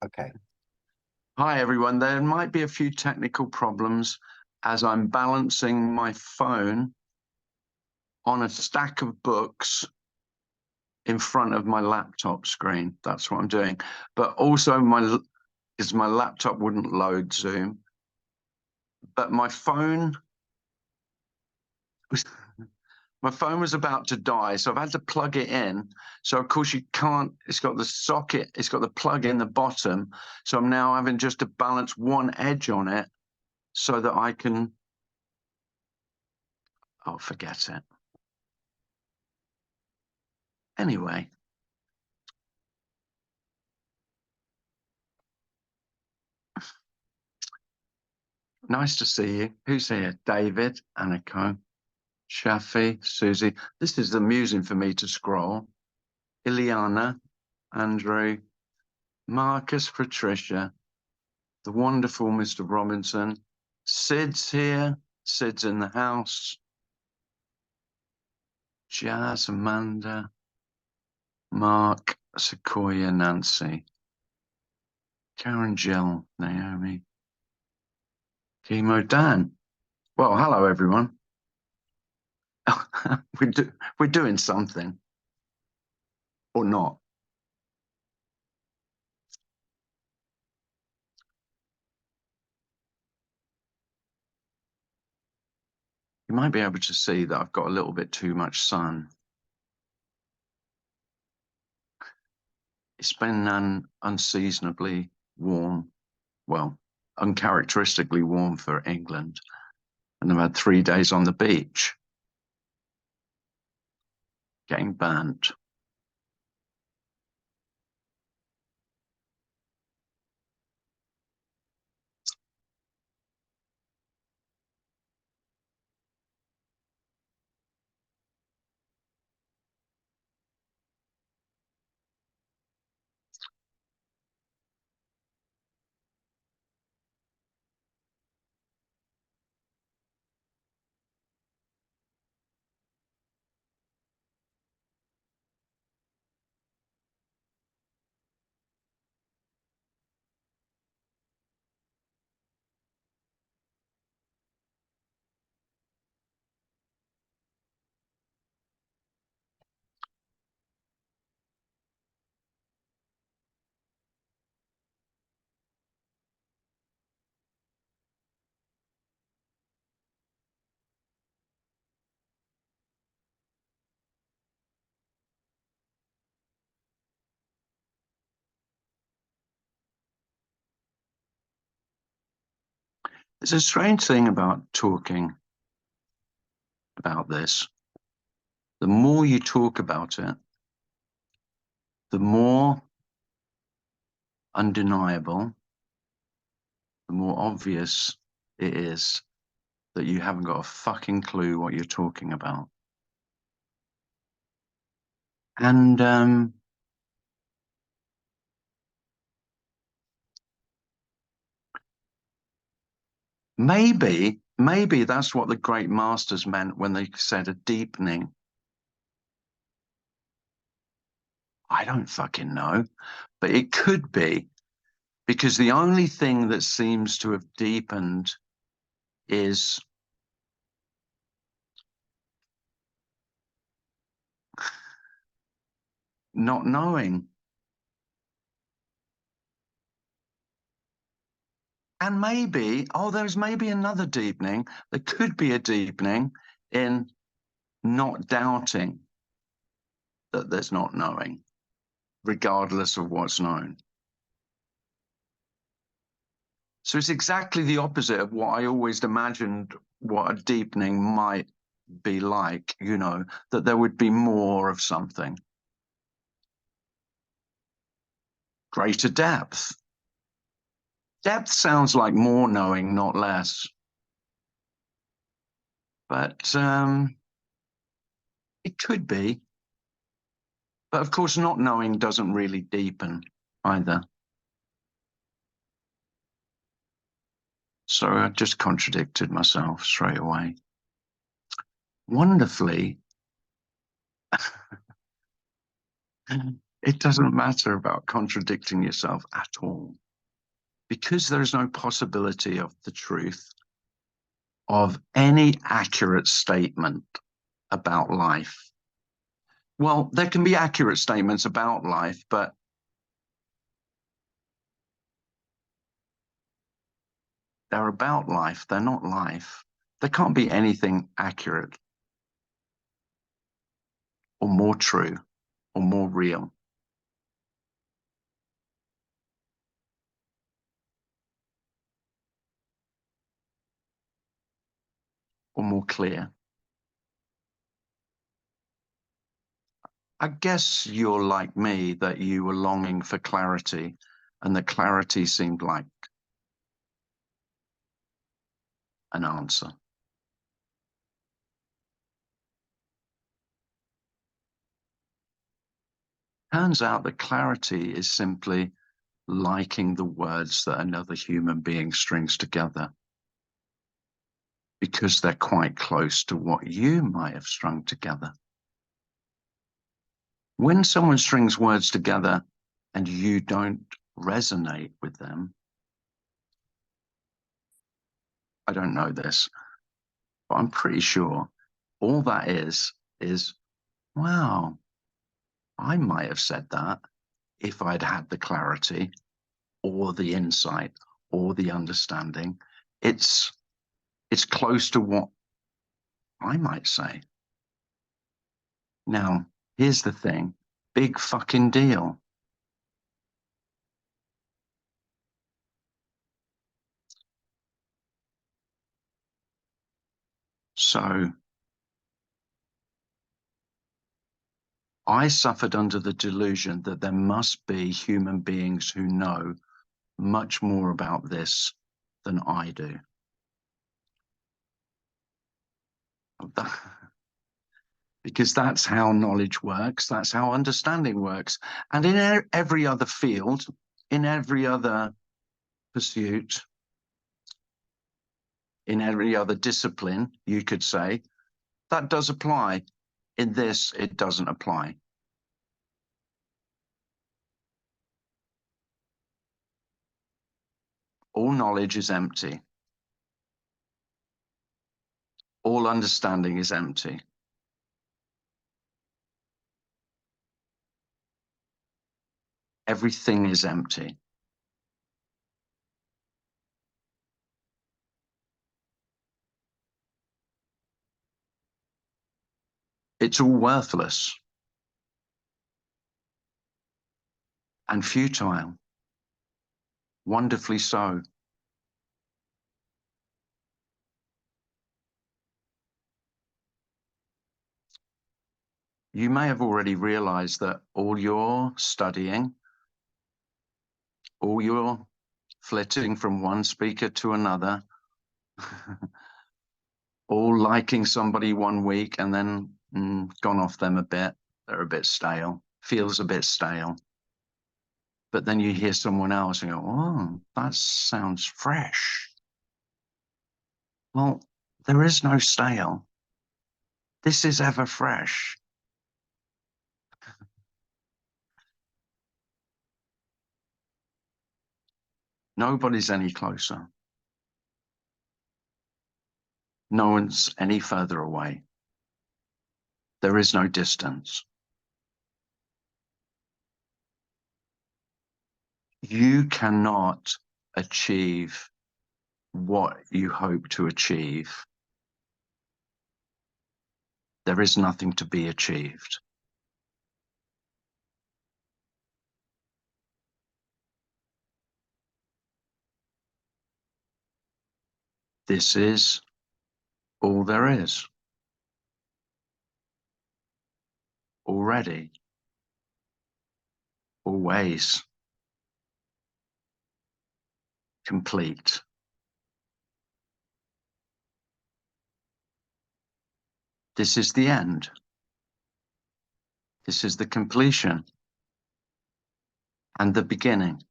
Okay. Hi, everyone. There might be a few technical problems as I'm balancing my phone on a stack of books in front of my laptop screen. That's what I'm doing. But also my laptop wouldn't load Zoom. But my phone was my phone was about to die, so I've had to plug it in. So of course you can't, it's got the socket, it's got the plug in the bottom. So I'm now having just to balance one edge on it so that I can, oh, forget it. Anyway. Nice to see you. Who's here? David, Aniko, Shafi, Susie. This is amusing for me to scroll. Ileana, Andrew, Marcus, Patricia, the wonderful Mr. Robinson. Sid's here. Sid's in the house. Jazz, Amanda, Mark, Sequoia, Nancy, Karen, Jill, Naomi, Chemo, Dan. Well, hello, everyone. We're doing something. Or not. You might be able to see that I've got a little bit too much sun. It's been unseasonably warm, well, uncharacteristically warm for England. And I've had 3 days on the beach, getting burnt. It's a strange thing about talking about this. The more you talk about it, the more undeniable, the more obvious it is that you haven't got a fucking clue what you're talking about. And maybe that's what the great masters meant when they said a deepening. I don't fucking know, but it could be, because the only thing that seems to have deepened is not knowing. And maybe, oh, there's maybe another deepening. There could be a deepening in not doubting that there's not knowing, regardless of what's known. So it's exactly the opposite of what I always imagined what a deepening might be like, you know, that there would be more of something. Greater depth. Depth sounds like more knowing, not less. But it could be. But of course, not knowing doesn't really deepen either. So I just contradicted myself straight away. Wonderfully, It doesn't matter about contradicting yourself at all, because there is no possibility of the truth of any accurate statement about life. Well, there can be accurate statements about life, but they're about life. They're not life. There can't be anything accurate or more true or more real or more clear. I guess you're like me, that you were longing for clarity, and the clarity seemed like an answer. Turns out that clarity is simply liking the words that another human being strings together, because they're quite close to what you might have strung together. When someone strings words together and you don't resonate with them, I don't know this, but I'm pretty sure all that is, wow, I might have said that if I'd had the clarity or the insight or the understanding. It's close to what I might say. Now, here's the thing, big fucking deal. So I suffered under the delusion that there must be human beings who know much more about this than I do. Because that's how knowledge works, that's how understanding works. And in every other field, in every other pursuit, in every other discipline, you could say, that does apply. In this, it doesn't apply. All knowledge is empty. All understanding is empty. Everything is empty. It's all worthless and futile, wonderfully so. You may have already realized that all your studying, all your flitting from one speaker to another, all liking somebody one week and then gone off them a bit, they're a bit stale, feels a bit stale. But then you hear someone else and go, oh, that sounds fresh. Well, there is no stale. This is ever fresh. Nobody's any closer. No one's any further away. There is no distance. You cannot achieve what you hope to achieve. There is nothing to be achieved. This is all there is. Already. Always. Complete. This is the end. This is the completion and the beginning.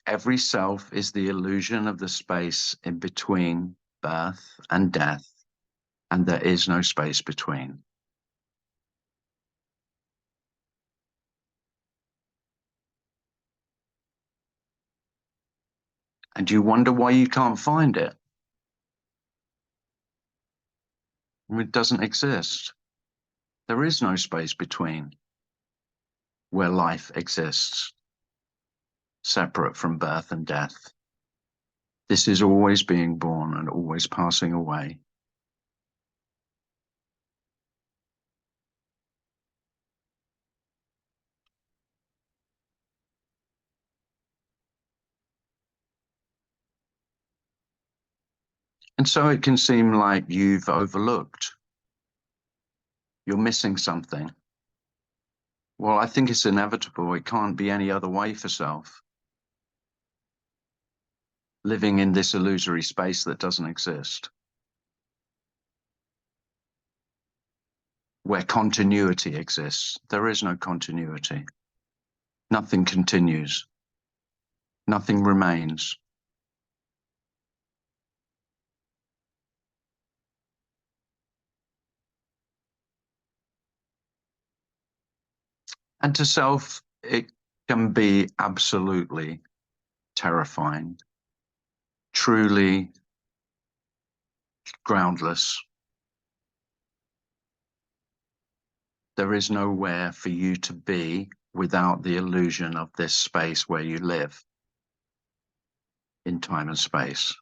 Every self is the illusion of the space in between birth and death. and there is no space between. And you wonder why you can't find it. It doesn't exist. There is no space between where life exists, separate from birth and death. This is always being born and always passing away. And so it can seem like you've overlooked, you're missing something. Well, I think it's inevitable. It can't be any other way for self. Living in this illusory space that doesn't exist, where continuity exists. There is no continuity. Nothing continues. Nothing remains. And to self, it can be absolutely terrifying, truly groundless. There is nowhere for you to be without the illusion of this space where you live in time and space.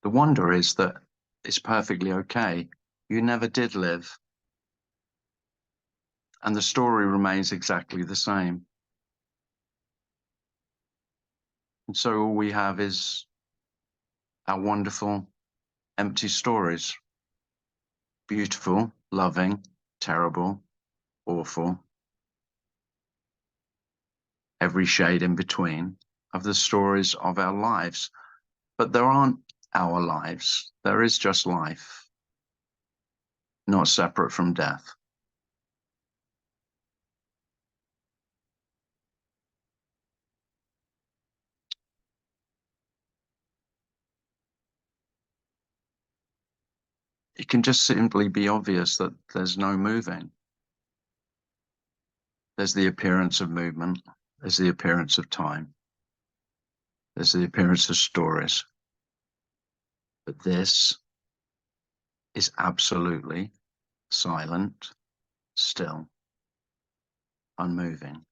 The wonder is that it's perfectly okay. You never did live. And the story remains exactly the same. And so all we have is our wonderful, empty stories. Beautiful, loving, terrible, awful, every shade in between of the stories of our lives. But there aren't our lives. There is just life, not separate from death. It can just simply be obvious that there's no moving. There's the appearance of movement. There's the appearance of time. There's the appearance of stories. But this is absolutely silent, still, unmoving.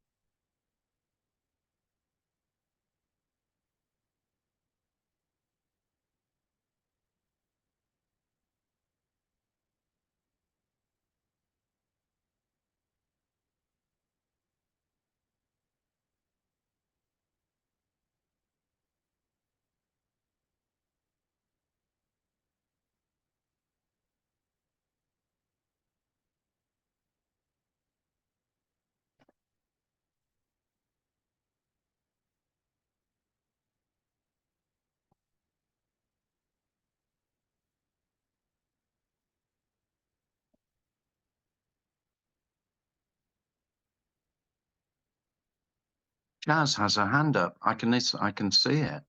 Jazz has her hand up. I can see it.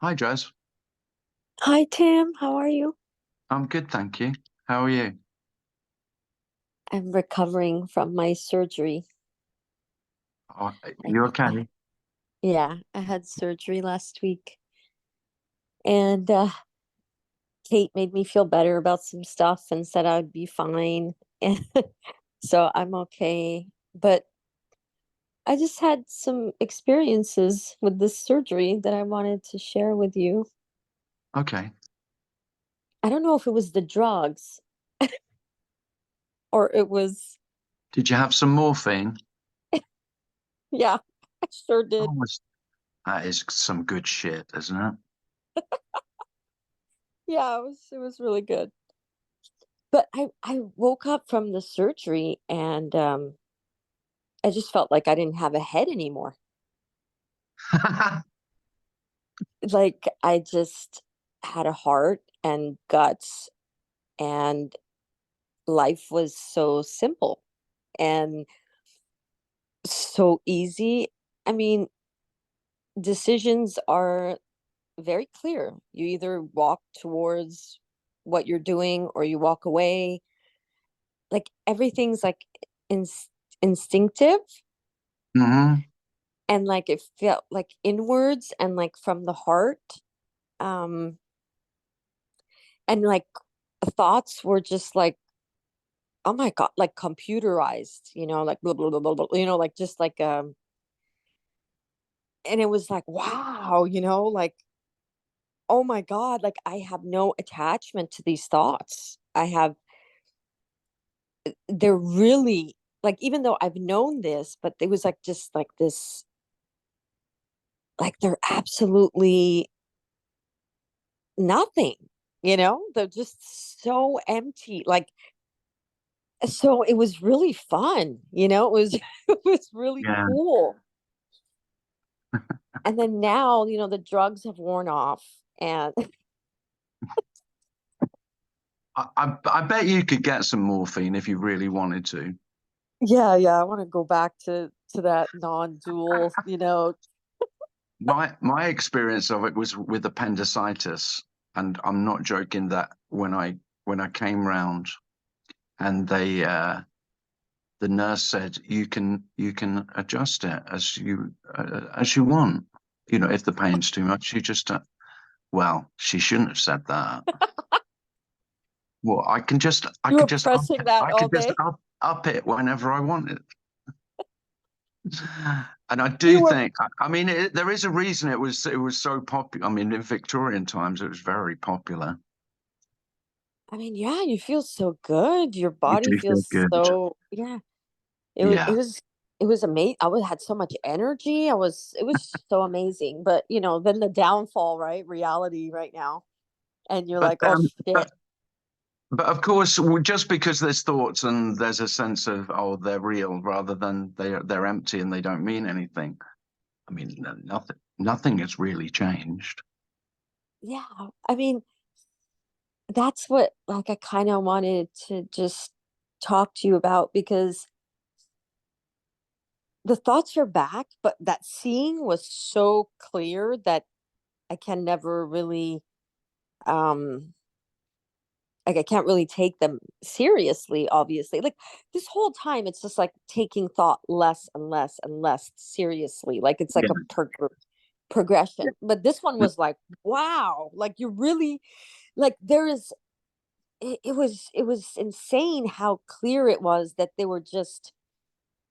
Hi, Jazz. Hi, Tim. How are you? I'm good, thank you. How are you? I'm recovering from my surgery. Are I, you okay? yeah, I had surgery last week, and Kate made me feel better about some stuff and said I'd be fine. And so I'm okay. But I just had some experiences with this surgery that I wanted to share with you. Okay. I don't know if it was the drugs or it was, Did you have some morphine? yeah, I sure did. Oh, that is some good shit, isn't it? Yeah, it was really good. But I woke up from the surgery and I just felt like I didn't have a head anymore. Like I just had a heart and guts, and life was so simple and so easy. I mean, decisions are very clear. You either walk towards what you're doing or you walk away. Like everything's like instinctive, Hmm. and like it felt like inwards and like from the heart. Um and like the thoughts were just like, oh my God, like computerized, like blah, blah, blah, blah, blah, like just like and it was like, wow, like, oh my God, like I have no attachment to these thoughts. They're really like, even though I've known this, but it was like just like this, like they're absolutely nothing, they're just so empty. Like, so it was really fun, it was it was really Yeah. cool. And then now, the drugs have worn off, and I bet you could get some morphine if you really wanted to. yeah, I want to go back to that non-dual, My experience of it was with appendicitis, and I'm not joking that when I came round and the nurse said you can adjust it as you want. If the pain's too much, you just well, she shouldn't have said that. Well, I you can were just up pressing it. that I all could just day. up it whenever I want it. And I do You were, think, I mean, there is a reason it was so popular. I mean, in Victorian times, it was very popular. I mean, yeah, you feel so good. Your You body do feel feels good. so, yeah. It was it Yeah, was it was amazing. Had so much energy. It was so amazing. But then the downfall, right? Reality right now. And you're but like, oh shit. but but of course, just because there's thoughts and there's a sense of, oh, they're real rather than they're empty and they don't mean anything. I mean, nothing has really changed. Yeah. I mean, that's what like I kind of wanted to just talk to you about, because the thoughts are back, but that seeing was so clear that I can never really um like I can't really take them seriously, obviously. Like this whole time it's just like taking thought less and less and less seriously. Like it's like Yeah. a progression. But this one was like, wow, like you really, like there is it was insane how clear it was that they were just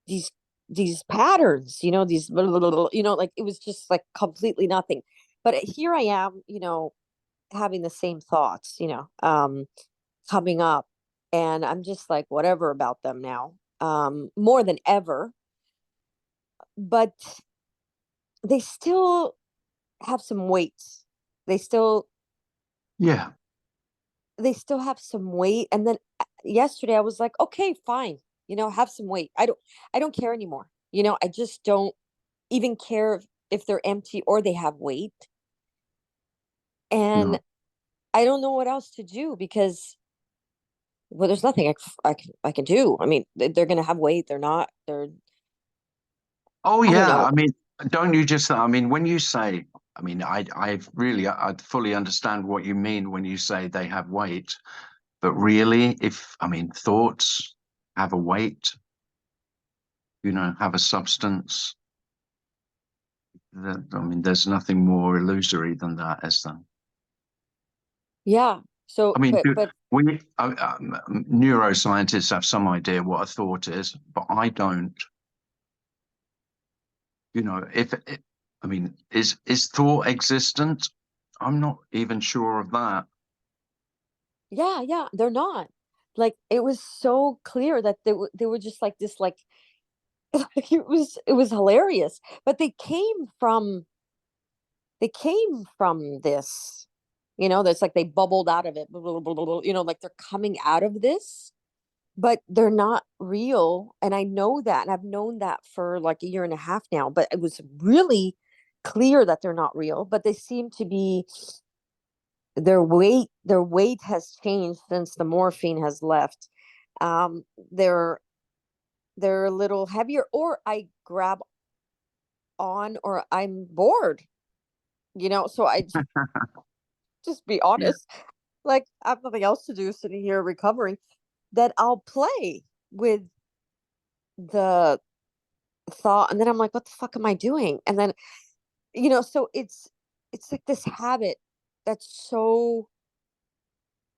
these these patterns, these blah, blah, blah, blah, like it was just like completely nothing. But here I am, having the same thoughts, coming up, and I'm just like whatever about them now, more than ever. But they still have some weight. They still Yeah. they still have some weight. And then yesterday I was like, okay, fine, have some weight. I don't care anymore. I just don't even care if they're empty or they have weight. And No. I don't know what else to do, because well, there's nothing I can do. I mean, they're gonna have weight. Oh I don't yeah. know. I mean, don't you just? I mean, when you say, I mean, I fully understand what you mean when you say they have weight. But really, if I mean, thoughts have a weight, have a substance. I mean, there's nothing more illusory than that, is there? Yeah. So, I mean, but neuroscientists have some idea what a thought is, but I don't. If it, I mean, is thought existent? I'm not even sure of that. yeah, they're not. Like it was so clear that they were just like this, like it was hilarious. But they came from this, that's like they bubbled out of it, blah, blah, blah, blah, blah, like they're coming out of this, but they're not real. And I know that, and I've known that for like a year and a half now, but it was really clear that they're not real. But they seem to be, their weight has changed since the morphine has left. They're a little heavier, or I grab on or I'm bored, so I just be Yeah. honest. Like, I have nothing else to do sitting here recovering, that I'll play with the thought, and then I'm like, what the fuck am I doing? And then, so it's like this habit that's so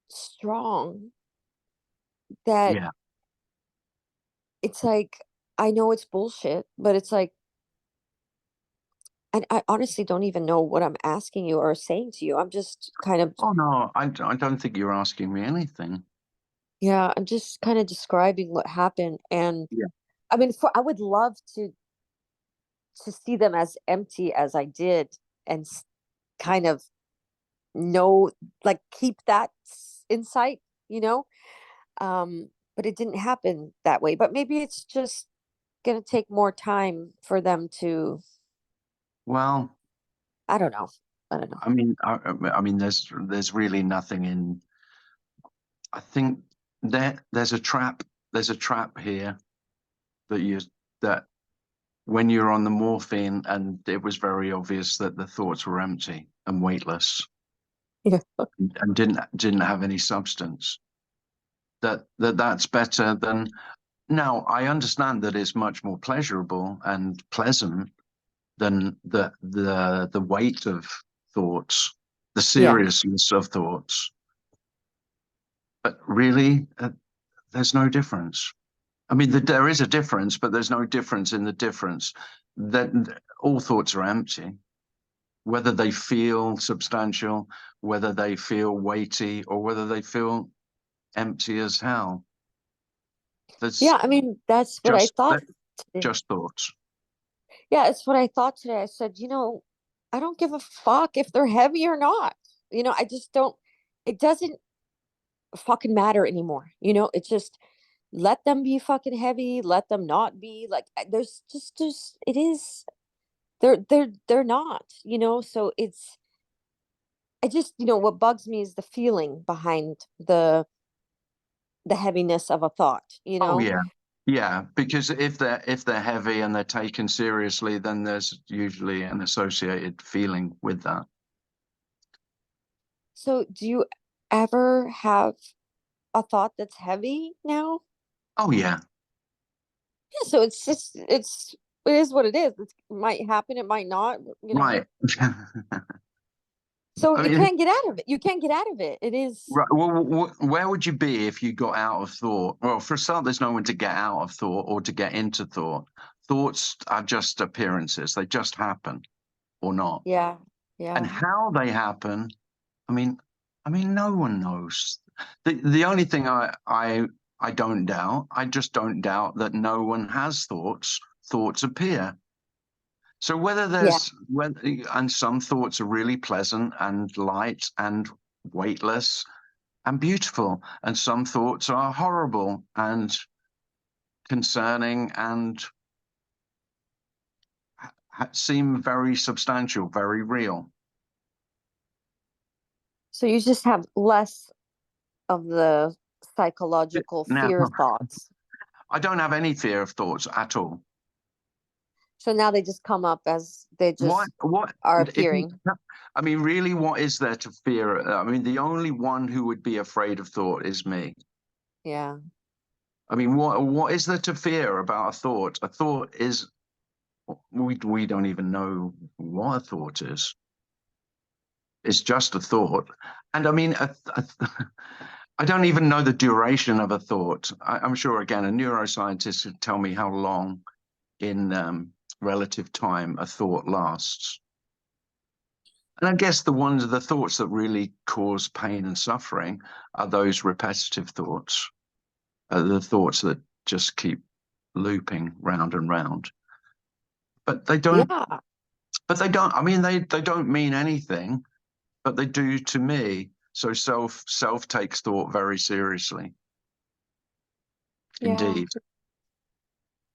strong that Yeah. it's like, I know it's bullshit, but it's like, and I honestly don't even know what I'm asking you or saying to you. I'm just kind of, Oh no, I don't think you're asking me anything. yeah, I'm just kind of describing what happened. And Yeah. I mean, I would love to see them as empty as I did, and kind of know, like, keep that insight, you know? But it didn't happen that way. But maybe it's just going to take more time for them to, Well, I don't know. I don't know. I mean, there's really nothing in. I think there's a trap. There's a trap here that you that when you're on the morphine, and it was very obvious that the thoughts were empty and weightless Yeah. and didn't have any substance. That's better than. Now, I understand that it's much more pleasurable and pleasant than the weight of thoughts, the Yeah. seriousness of thoughts. But really, there's no difference. I mean, there is a difference, but there's no difference in the difference. That all thoughts are empty, whether they feel substantial, whether they feel weighty, or whether they feel empty as hell. There's Yeah. I mean, that's what I just thought they're today. just thoughts. Yeah. It's what I thought today. I said, I don't give a fuck if they're heavy or not. I just don't, it doesn't fucking matter anymore. It's just, let them be fucking heavy, let them not be. Like, there's it is, they're not, so it's, I just, what bugs me is the feeling behind the heaviness of a thought. Oh yeah, yeah. Because if they're heavy and they're taken seriously, then there's usually an associated feeling with that. So do you ever have a thought that's heavy now? Oh yeah, Yeah, so it's just, it is what it is. It might happen, it might not. right. So I you mean, can't get out of it. You can't get out of it. It is, right. Well, where would you be if you got out of thought? Well, for a start, there's no one to get out of thought or to get into thought. Thoughts are just appearances; they just happen or not. yeah, And yeah, how they happen, I mean, no one knows. The only thing I don't doubt, I just don't doubt that no one has thoughts. Thoughts appear. So whether yeah. there's when and some thoughts are really pleasant and light and weightless and beautiful, and some thoughts are horrible and concerning and seem very substantial, very real. So you just have less of the psychological Now, fear thoughts. I don't have any fear of thoughts at all. So now they just come up as they What just what are if you, appearing. I mean, really, what is there to fear? I mean, the only one who would be afraid of thought is me. Yeah. I mean, what is there to fear about a thought? A thought is we don't even know what a thought is. It's just a thought, and I mean, I don't even know the duration of a thought. I'm sure again a neuroscientist could tell me how long in relative time a thought lasts. And I guess the thoughts that really cause pain and suffering are those repetitive thoughts, the thoughts that just keep looping round and round. But they don't, Yeah. I mean, they don't mean anything, but they do to me. So self takes thought very seriously, Yeah. indeed.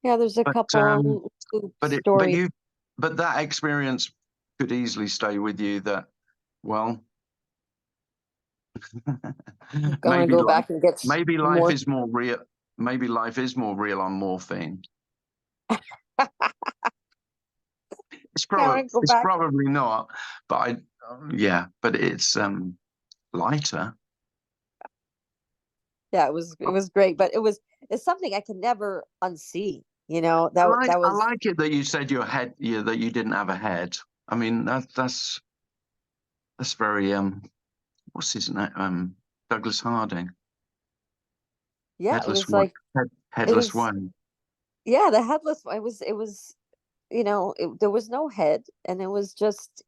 Yeah. There's a But couple loop but it but stories. you but that experience could easily stay with you. That well, Gonna maybe go life back and get maybe life more. is more real. Maybe life is more real on morphine. Yeah, I go it's back. probably not, but yeah, but it's lighter. Yeah, it was great, but it's something I can never unsee. You know, that I was like it that you said your head, yeah, that you didn't have a head. I mean, that's very what's his name? Douglas Harding. yeah, it Headless was one. like it Headless was one. yeah, the headless it was there was no head and it was just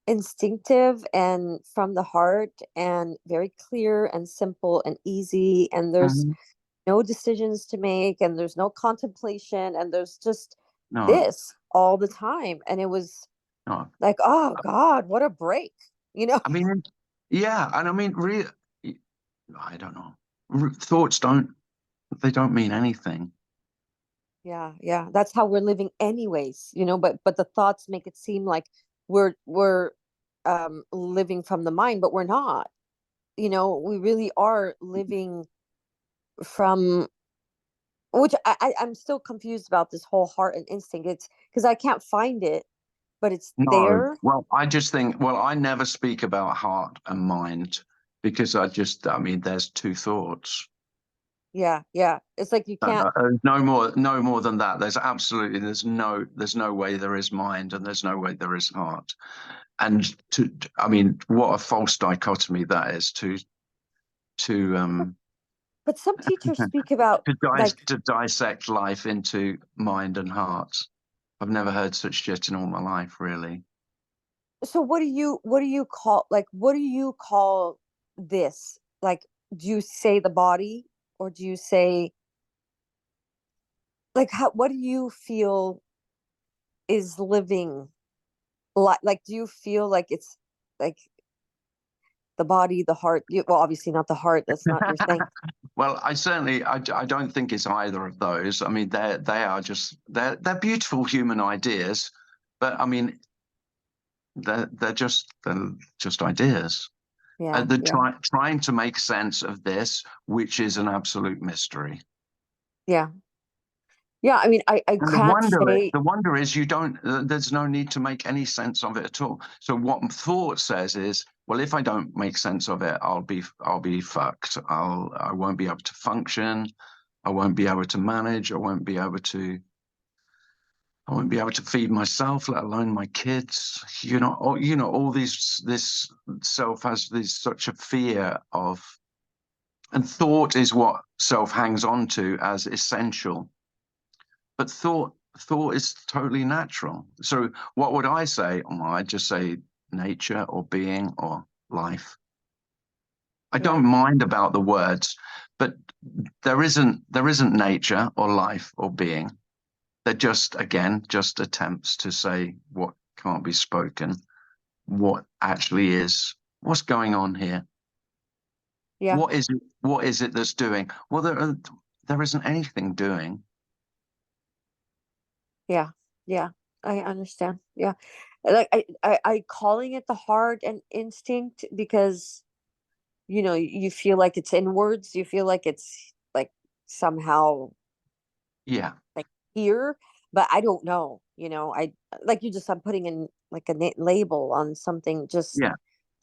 instinctive and from the heart and very clear and simple and easy and there's Hmm. no decisions to make and there's no contemplation and there's just No, this all the time and it was no. like oh god what a break you know I mean, yeah, and I mean, really, I don't know. Thoughts they don't mean anything. yeah yeah that's how we're living anyways but the thoughts make it seem like we're living from the mind but we're not we really are living from which I'm still confused about this whole heart and instinct. It's because I can't find it, but it's No, there. well, I just think, well, I never speak about heart and mind because I mean, there's two thoughts. Yeah, yeah. It's like you can't. No more than that. There's no way there is mind and there's no way there is heart. And I mean, what a false dichotomy that is to But some teachers speak about like. to dissect life into mind and heart. I've never heard such shit in all my life, really. So what do you call what do you call this? Like, do you say the body, or do you say like how? What do you feel is living? Like, do you feel like it's like the body, the heart? Well, obviously not the heart. That's not your thing. Well, I don't think it's either of those. I mean, they're beautiful human ideas, but I mean, they're just ideas. Yeah, They're yeah, trying to make sense of this, which is an absolute mystery. yeah. Yeah, I mean, I And can't say, the wonder is you don't. There's no need to make any sense of it at all. So what thought says is, well, if I don't make sense of it, I'll be fucked. I won't be able to function. I won't be able to manage. I won't be able to feed myself, let alone my kids. All this self has this such a fear of, and thought is what self hangs on to as essential. But thought is totally natural. So what would I say? Well, I'd just say nature or being or life. I yeah, don't mind about the words, but there isn't nature or life or being. They're just, again, just attempts to say what can't be spoken, what actually is, what's going on here. yeah, What is it that's doing? Well, there isn't anything doing. yeah, yeah. I understand. Yeah. Like I calling it the heart and instinct because, you feel like it's inwards. You feel like it's like somehow Yeah, like here, but I don't know, like I'm putting in like a label on something yeah.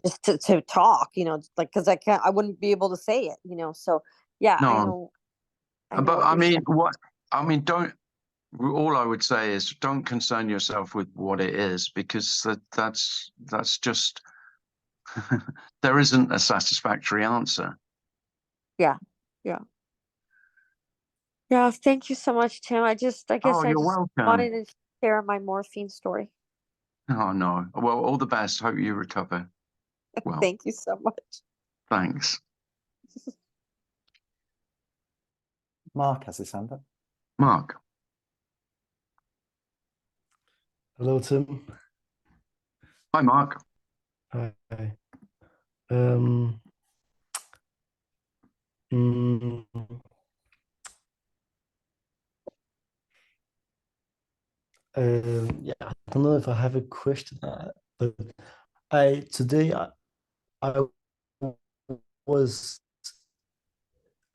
just to talk, like, cause I wouldn't be able to say it, so yeah, No, I know but what I you're mean, saying. don't, all I would say is don't concern yourself with what it is because that's just, there isn't a satisfactory answer. Yeah. Yeah. Yeah. Thank you so much, Tim. I Oh, guess I you're just welcome. wanted to share my morphine story. Oh, no. Well, all the best. Hope you recover. Well, Thank you so much. thanks. Mark has his hand up. Mark. Hello, Tim. Hi, Mark. Hi. Um, mm, yeah, I don't know if I have a question, but I was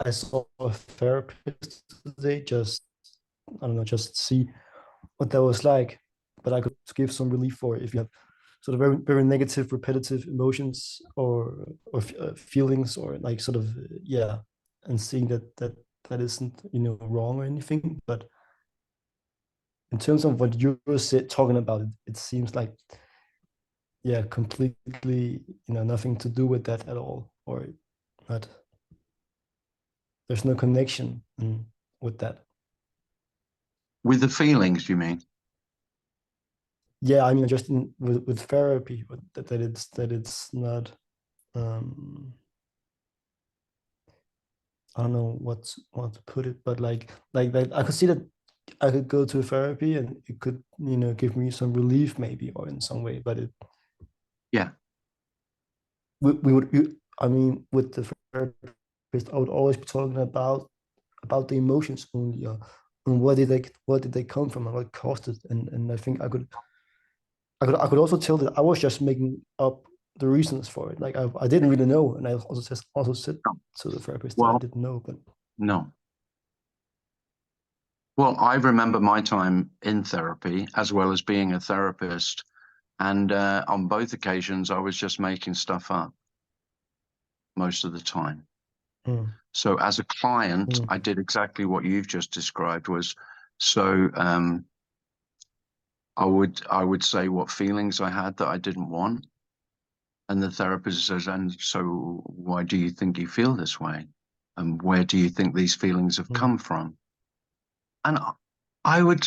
I saw a therapist today. Just I don't know, just see what that was like. but I could give some relief for it if you have sort of very very negative, repetitive emotions or feelings or like sort of yeah, and seeing that isn't wrong or anything, but in terms of what you're talking about, it seems like yeah, completely nothing to do with that at all, or not. There's no connection with that. With the feelings, you mean? Yeah, I mean, just with therapy, that it's not. I don't know what to put it, but like I could see that I could go to therapy and it could give me some relief maybe or in some way, but Yeah. I mean, with the therapist, I would always be talking about the emotions only, and where did they come from and what caused it, and I think I could also tell that I was just making up the reasons for it. Like I didn't really know, and I also said No. to the therapist that I Well, didn't know, but no. Well, I remember my time in therapy as well as being a therapist. And on both occasions, I was just making stuff up most of the time. mm, So as a client, mm, I did exactly what you've just described was, so I would say what feelings I had that I didn't want. And the therapist says, and so why do you think you feel this way? And where do you think these feelings have mm, come from? And I would,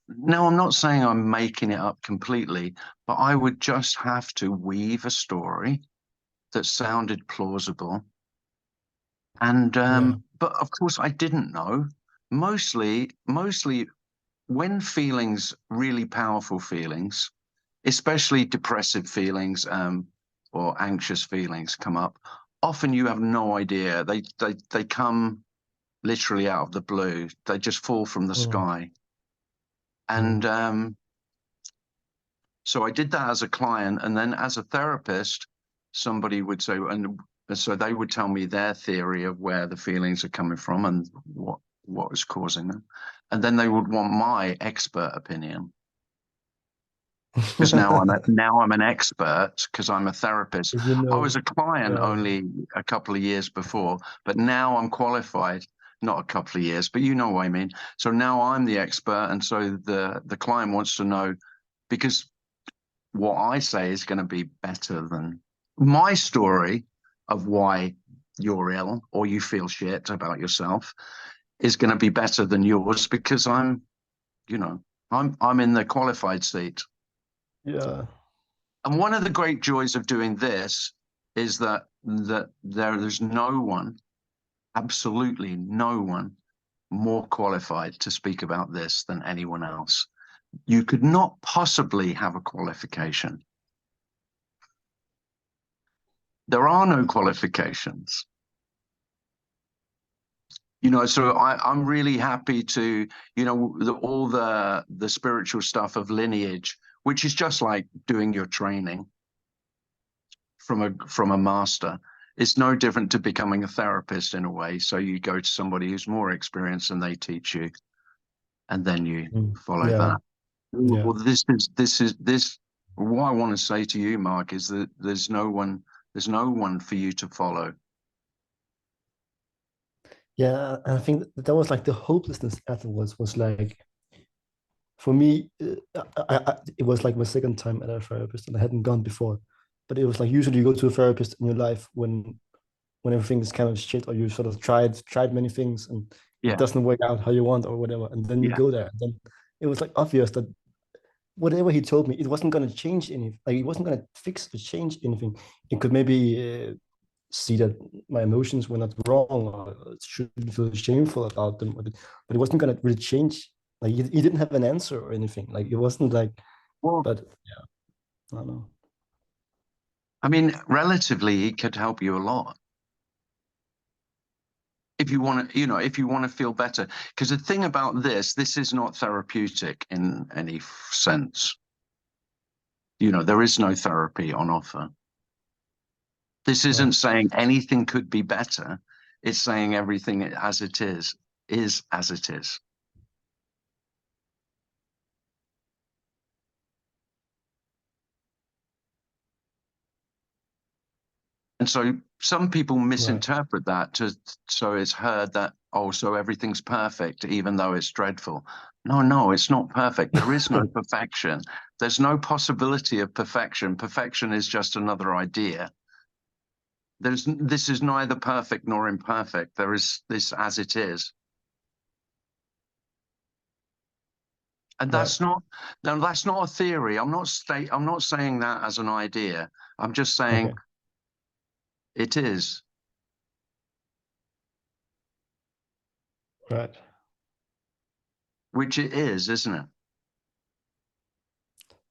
now I'm not saying I'm making it up completely, but I would just have to weave a story that sounded plausible. And yeah, but of course I didn't know. Mostly when feelings, really powerful feelings, especially depressive feelings, or anxious feelings come up, often you have no idea. They come literally out of the blue. They just fall from the mm, sky. And mm, so I did that as a client, and then as a therapist, somebody would say, and so they would tell me their theory of where the feelings are coming from and what was causing them, and then they would want my expert opinion because now I'm an expert because I'm a therapist. if you I was know, a client yeah, only a couple of years before, but now I'm qualified. Not a couple of years, but you know what I mean. So now I'm the expert, and so the client wants to know because what I say is going to be better than my story of why you're ill or you feel shit about yourself is going to be better than yours because I'm in the qualified seat. yeah, And one of the great joys of doing this is that there's no one, absolutely no one more qualified to speak about this than anyone else. You could not possibly have a qualification. There are no qualifications. So I'm really happy to, all the spiritual stuff of lineage, which is just like doing your training from a master. It's no different to becoming a therapist in a way. So you go to somebody who's more experienced and they teach you, and then you follow yeah, that. yeah. Well, this. What I want to say to you, Mark, is that there's no one for you to follow. Yeah, and I think that was like the hopelessness afterwards was like for me, it was like my second time at a therapist, and I hadn't gone before. But it was like usually you go to a therapist in your life when everything is kind of shit, or you sort of tried many things and it Yeah, doesn't work out how you want or whatever, and then you yeah. go there. And then it was like obvious that whatever he told me, it wasn't going to change anything. Like it wasn't going to fix or change anything. It could maybe see that my emotions were not wrong or shouldn't feel shameful about them, but it wasn't going to really change. Like he didn't have an answer or anything. Like it wasn't like, Well, but yeah, I don't know. I mean, relatively, it could help you a lot if you want to, if you want to feel better. Because the thing about this is not therapeutic in any sense. There is no therapy on offer. This isn't Oh, saying anything could be better. It's saying everything as it is as it is. And so some people misinterpret that so it's heard that, oh, so everything's perfect, even though it's dreadful. No, it's not perfect. There is no perfection. There's no possibility of perfection. Perfection is just another idea. This is neither perfect nor imperfect. There is this as it is. And that's not a theory. I'm not saying that as an idea. I'm just saying Okay. it is. Right. Which it is, isn't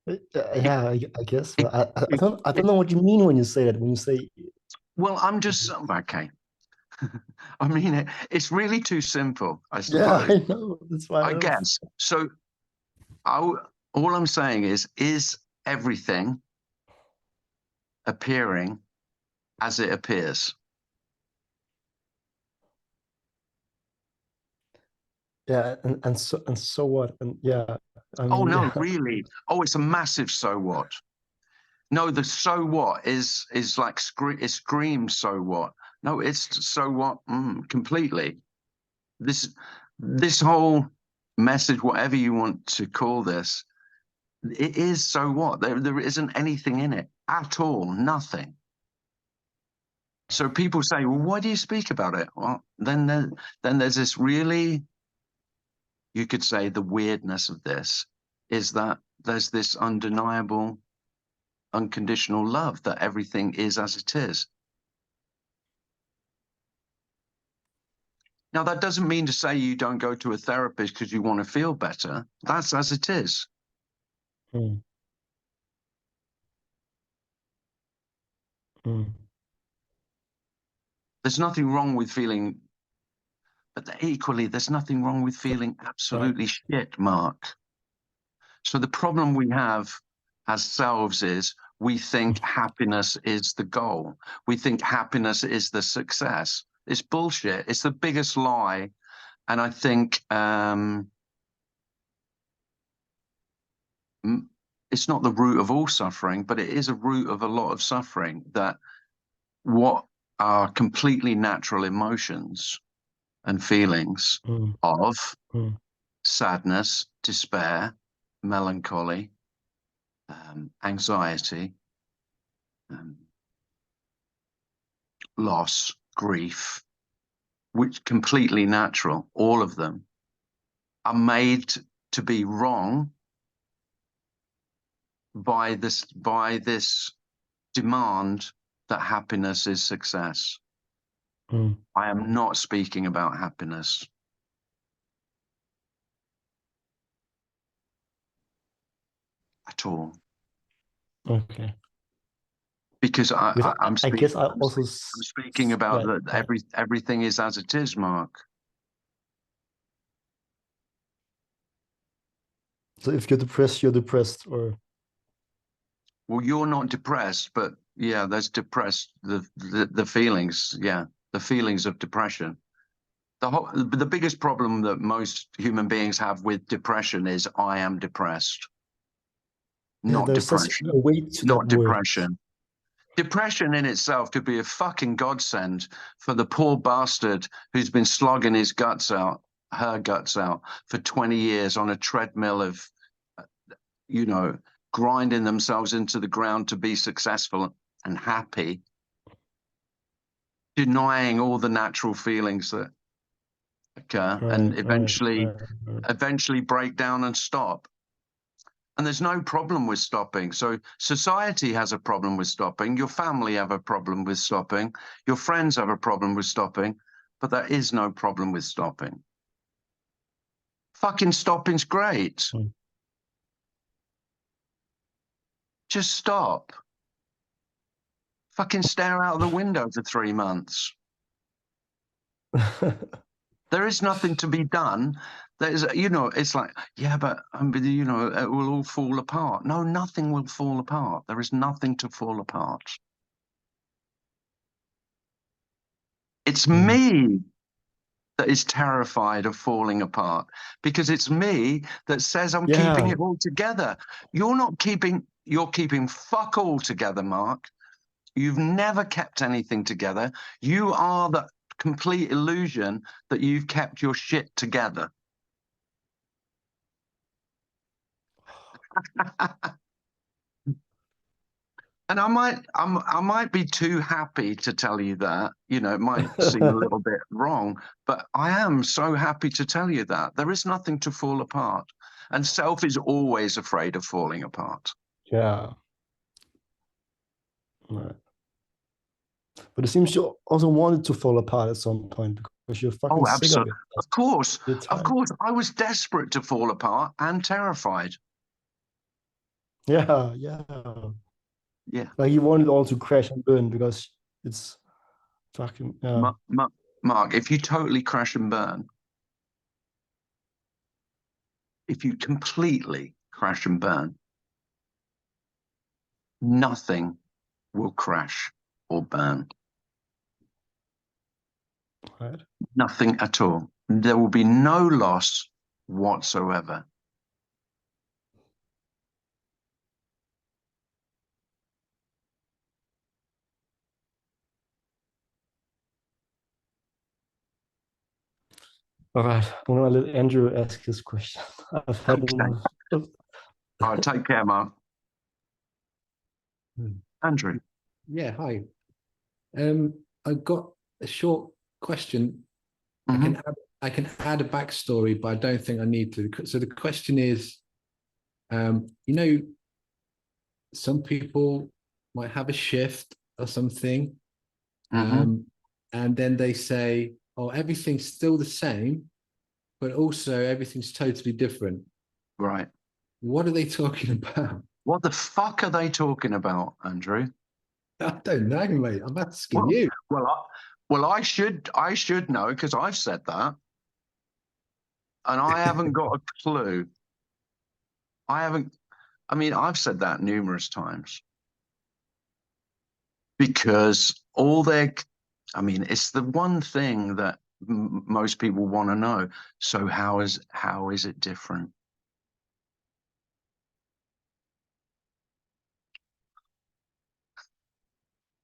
it? Yeah, I guess. But I don't know what you mean when you say that. When you say, Well, I'm just okay. I mean, it's really too simple, I yeah, suppose. I know. That's why I guess. So all I'm saying is everything appearing as it appears? Yeah, and so what? And yeah, I Oh, mean, no, yeah. really? Oh, it's a massive so what. No, the so what is like it screams so what. No, it's so what completely. This whole message, whatever you want to call this, it is so what. There isn't anything in it at all, nothing. So people say, well, why do you speak about it? Well, then there's this really, you could say the weirdness of this is that there's this undeniable, unconditional love that everything is as it is. Now, that doesn't mean to say you don't go to a therapist because you want to feel better. That's as it is. Mm. Mm. There's nothing wrong with feeling, but equally, there's nothing wrong with feeling absolutely shit, Mark. So the problem we have as selves is we think happiness is the goal. We think happiness is the success. It's bullshit. It's the biggest lie. And I think it's not the root of all suffering, but it is a root of a lot of suffering, that what are completely natural emotions and feelings of sadness, despair, melancholy, anxiety, loss, grief, which completely natural, all of them are made to be wrong by this demand that happiness is success. I am not speaking about happiness. At all. Okay. Because I'm I guess I I'm also speaking about that everything is as it is, Mark. So if you're depressed, or Well, you're not depressed, but yeah, there's depressed the feelings, yeah, the feelings of depression. The biggest problem that most human beings have with depression is I am depressed. yeah, Not there's such depression. a weight to Not that word. depression. Depression in itself could be a fucking godsend for the poor bastard who's been slogging his guts out, her guts out for 20 years on a treadmill of, you know, grinding themselves into the ground to be successful and happy, denying all the natural feelings that occur, and eventually break down and stop. And there's no problem with stopping. So society has a problem with stopping. Your family have a problem with stopping. Your friends have a problem with stopping. But there is no problem with stopping. Fucking stopping's great. Just stop. Fucking stare out of the window for 3 months. There is nothing to be done. There's, you know, it's like, yeah, but you know, it will all fall apart. No, nothing will fall apart. There is nothing to fall apart. It's me that is terrified of falling apart, because it's me that says I'm keeping it all together. You're keeping fuck all together, Mark. You've never kept anything together. You are the complete illusion that you've kept your shit together. And I might be too happy to tell you that, you know, it might seem a little bit wrong, but I am so happy to tell you that there is nothing to fall apart, and self is always afraid of falling apart. Yeah. Right. But it seems you also wanted to fall apart at some point because you're fucking Oh, sick of absolutely. it. Of course, I was desperate to fall apart and terrified. Yeah, yeah. Yeah. Like you wanted all to crash and burn because it's fucking yeah. Mark, if you totally crash and burn, if you completely crash and burn, nothing will crash or burn. Right. Nothing at all. There will be no loss whatsoever. All right. I'm gonna let Andrew ask his question. I've had Okay. enough. All right, take care, Mark. Andrew. Yeah, hi. I've got a short question. Mhm. I can add a backstory, but I don't think I need to. So the question is, you know, some people might have a shift or something, Mhm. and then they say, "Oh, everything's still the same, but also everything's totally different." Right. What are they talking about? What the fuck are they talking about, Andrew? I don't know, mate. I'm asking Well, you. I should know because I've said that, and I haven't got a clue. I haven't. I mean, I've said that numerous times because I mean, it's the one thing that most people want to know. So how is it different?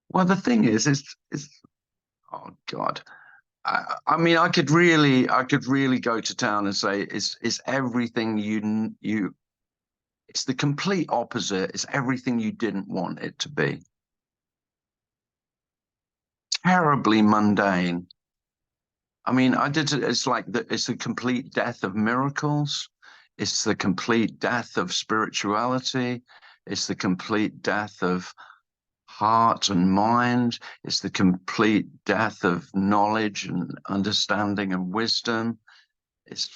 Well, the thing is oh God. I mean, I could really go to town and say it's everything it's the complete opposite. It's everything you didn't want it to be. Terribly mundane. I mean, it's like it's the complete death of miracles. It's the complete death of spirituality. It's the complete death of heart and mind. It's the complete death of knowledge and understanding and wisdom. It's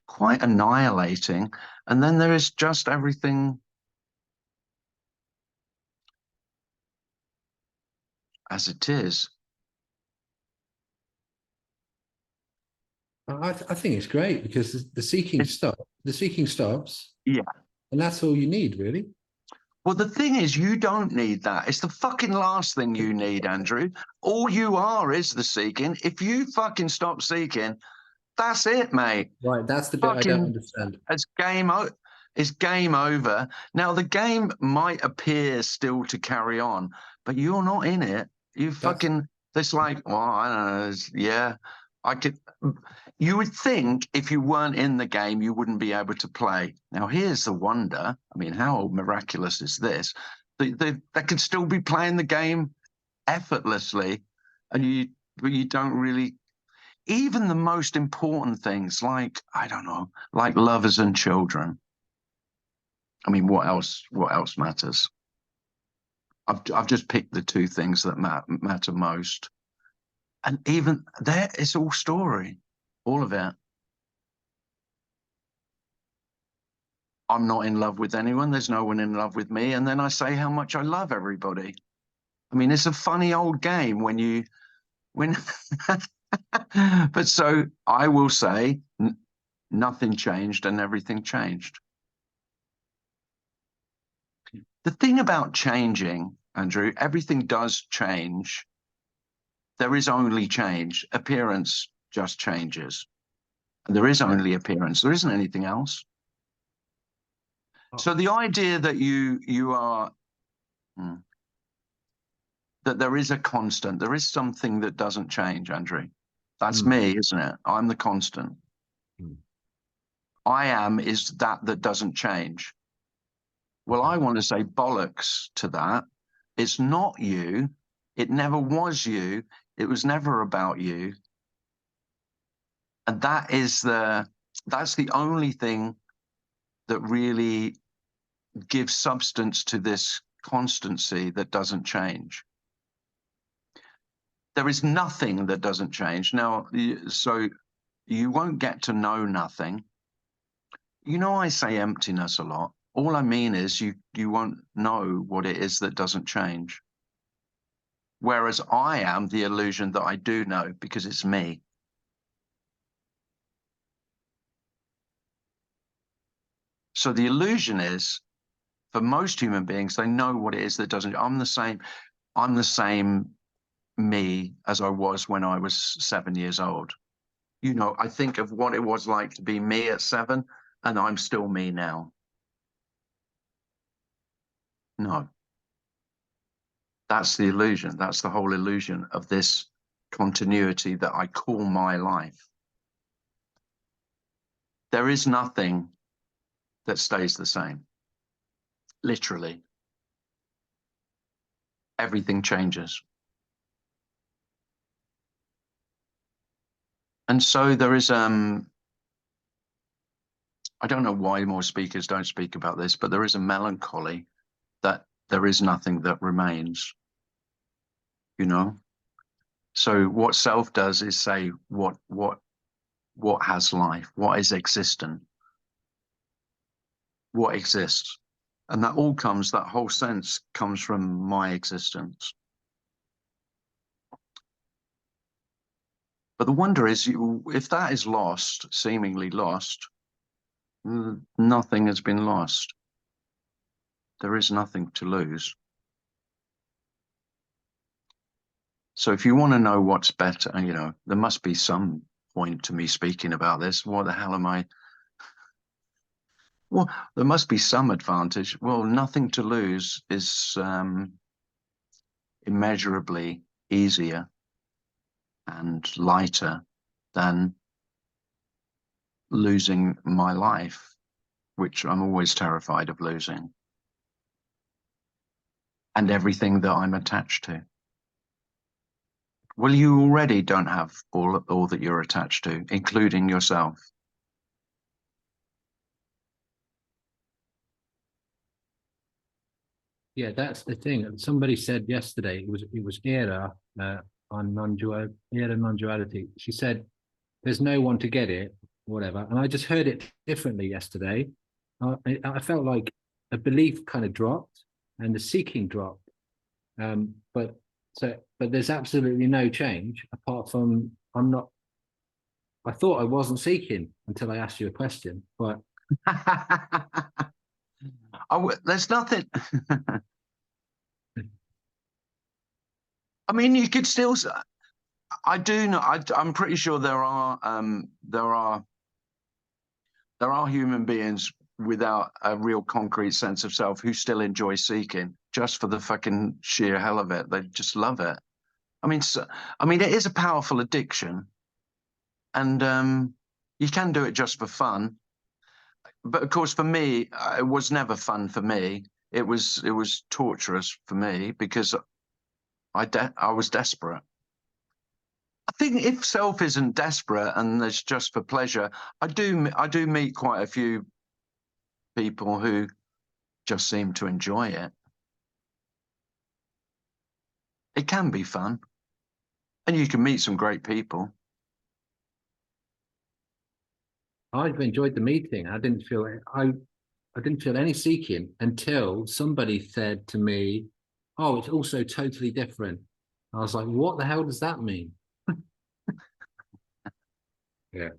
quite annihilating. And then there is just everything as it is. I think it's great because the seeking stops. The seeking stops. Yeah. And that's all you need, really. Well, the thing is, you don't need that. It's the fucking last thing you need, Andrew. All you are is the seeking. If you fucking stop seeking, that's it, mate. Right, that's the bit I don't understand. It's game over. Now, the game might appear still to carry on, but you're not in it. It's like, well, I don't know. Yeah, I could. You would think if you weren't in the game, you wouldn't be able to play. Now, here's the wonder. I mean, how miraculous is this? They could still be playing the game effortlessly, and you don't really. Even the most important things, like I don't know, like lovers and children. I mean, what else? What else matters? I've just picked the two things that matter most, and even there, it's all story, all of it. I'm not in love with anyone. There's no one in love with me. And then I say how much I love everybody. I mean, it's a funny old game when, but so I will say nothing changed and everything changed. The thing about changing, Andrew, everything does change. There is only change. Appearance just changes. There is only appearance. There isn't anything else. So the idea that you are that there is a constant. There is something that doesn't change, Andrew. That's Mm. me, isn't it? I'm the constant. Mm. I am is that doesn't change. Well, Okay. I want to say bollocks to that. It's not you. It never was you. It was never about you. And that's the only thing that really gives substance to this constancy that doesn't change. There is nothing that doesn't change. Now, so you won't get to know nothing. You know, I say emptiness a lot. All I mean is you won't know what it is that doesn't change. Whereas I am the illusion that I do know because it's me. So the illusion is, for most human beings, they know what it is that doesn't. I'm the same me as I was when I was 7 years old. You know, I think of what it was like to be me at 7, and I'm still me now. No. That's the illusion. That's the whole illusion of this continuity that I call my life. There is nothing that stays the same. Literally. Everything changes. And so there is, I don't know why more speakers don't speak about this, but there is a melancholy that there is nothing that remains, you know? So what self does is say, what has life? What is existent? What exists? And that all comes, that whole sense comes from my existence. But the wonder is, if that is lost, seemingly lost, nothing has been lost. There is nothing to lose. So if you want to know what's better, you know, there must be some point to me speaking about this. What the hell am I? Well, there must be some advantage. Well, nothing to lose is immeasurably easier and lighter than losing my life, which I'm always terrified of losing, and everything that I'm attached to. Well, you already don't have all that you're attached to, including yourself. Yeah, that's the thing. Somebody said yesterday, it was Era on non-duality. She said, "There's no one to get it, whatever." And I just heard it differently yesterday. I felt like a belief kind of dropped and the seeking dropped. But there's absolutely no change apart from I'm not. I thought I wasn't seeking until I asked you a question, but There's nothing. I mean, you could still. I do know. I'm pretty sure there are human beings without a real concrete sense of self who still enjoy seeking just for the fucking sheer hell of it. They just love it. I mean, it is a powerful addiction, and you can do it just for fun. But of course, for me, it was never fun for me. It was torturous for me because I was desperate. I think if self isn't desperate and it's just for pleasure, I do meet quite a few people who just seem to enjoy it. It can be fun, and you can meet some great people. I've enjoyed the meeting. I didn't feel any seeking until somebody said to me, "Oh, it's also totally different." I was like, "What the hell does that mean?" Yeah.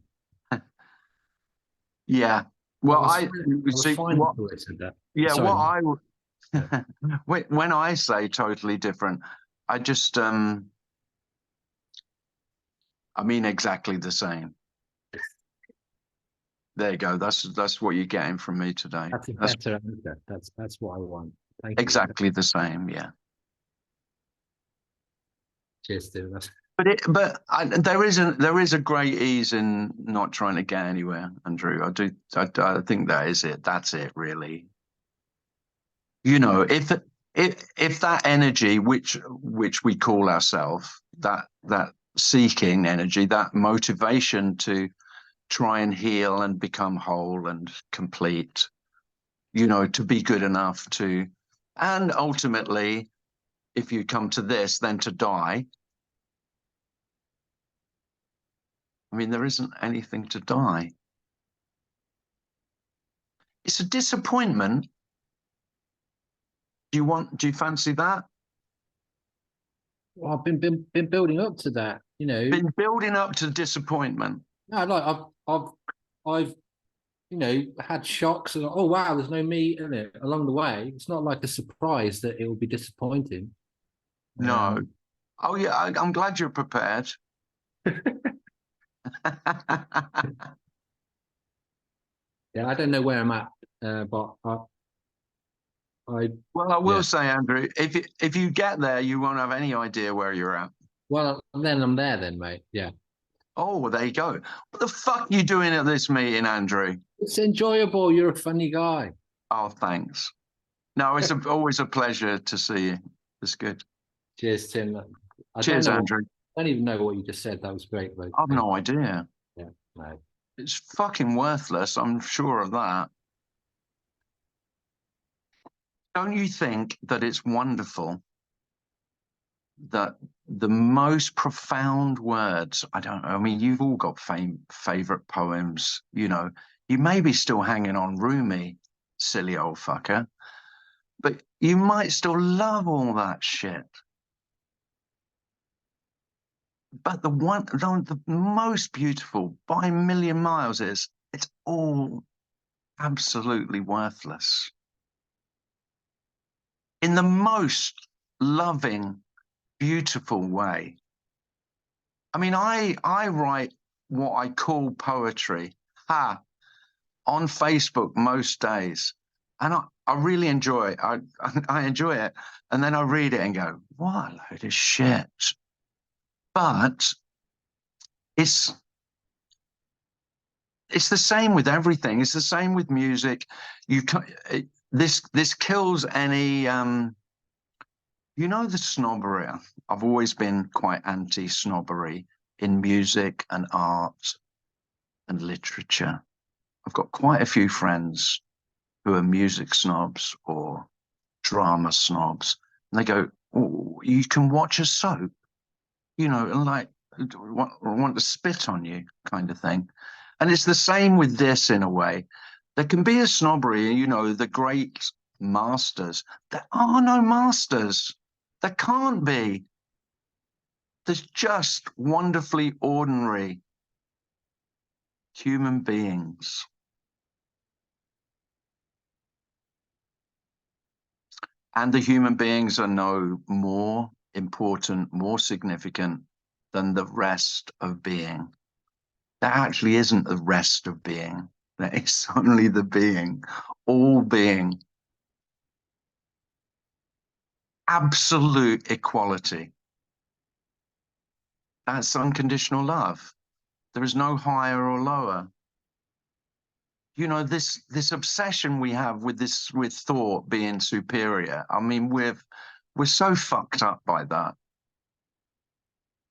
Yeah. Well, I was see fine what. until they said that. Yeah, Sorry. when I say totally different, I just I mean exactly the same. There you go. That's what you're getting from me today. That's a That's better answer. That's what I want. Thank you. exactly the same. Yeah. Cheers, Tim. That's- There is a great ease in not trying to get anywhere, Andrew. I think that is it. That's it, really. You know, if that energy, which we call ourselves, that seeking energy, that motivation to try and heal and become whole and complete, you know, to be good enough to, and ultimately, if you come to this, then to die. I mean, there isn't anything to die. It's a disappointment. Do you fancy that? Well, I've been building up to that, you know. Been building up to disappointment. No, like I've you know had shocks and oh wow, there's no me in it along the way. It's not like a surprise that it will be disappointing. No. Oh yeah, I'm glad you're prepared. Yeah, I don't know where I'm at, but I Well, I will Yeah. say, Andrew, if you get there, you won't have any idea where you're at. well then I'm there then, mate. Yeah, Oh, well, there you go. What the fuck are you doing at this meeting, Andrew? it's enjoyable. You're a funny guy. Oh, thanks. No, it's always a pleasure to see you. It's good. Cheers, Tim. I Cheers, don't know. Andrew. I don't even know what you just said. That was great, mate. I've no idea. Yeah, no. It's fucking worthless. I'm sure of that. Don't you think that it's wonderful that the most profound words, I don't know, I mean, you've all got favorite poems, you know, you may be still hanging on Rumi, silly old fucker, but you might still love all that shit. But the most beautiful by a million miles is it's all absolutely worthless. In the most loving, beautiful way. I mean, I write what I call poetry on Facebook most days. And I really enjoy it. I enjoy it. And then I read it and go, what a load of shit. But it's the same with everything. It's the same with music. This kills any you know, the snobbery. I've always been quite anti-snobbery in music and art and literature. I've got quite a few friends who are music snobs or drama snobs. And they go, oh, you can watch a soap, you know, and like want to spit on you kind of thing. And it's the same with this in a way. There can be a snobbery, you know, the great masters. There are no masters. There can't be. There's just wonderfully ordinary human beings. And the human beings are no more important, more significant than the rest of being. There actually isn't the rest of being. There is only the being, all being. Absolute equality. That's unconditional love. There is no higher or lower. You know, this obsession we have with thought being superior. I mean, we're so fucked up by that.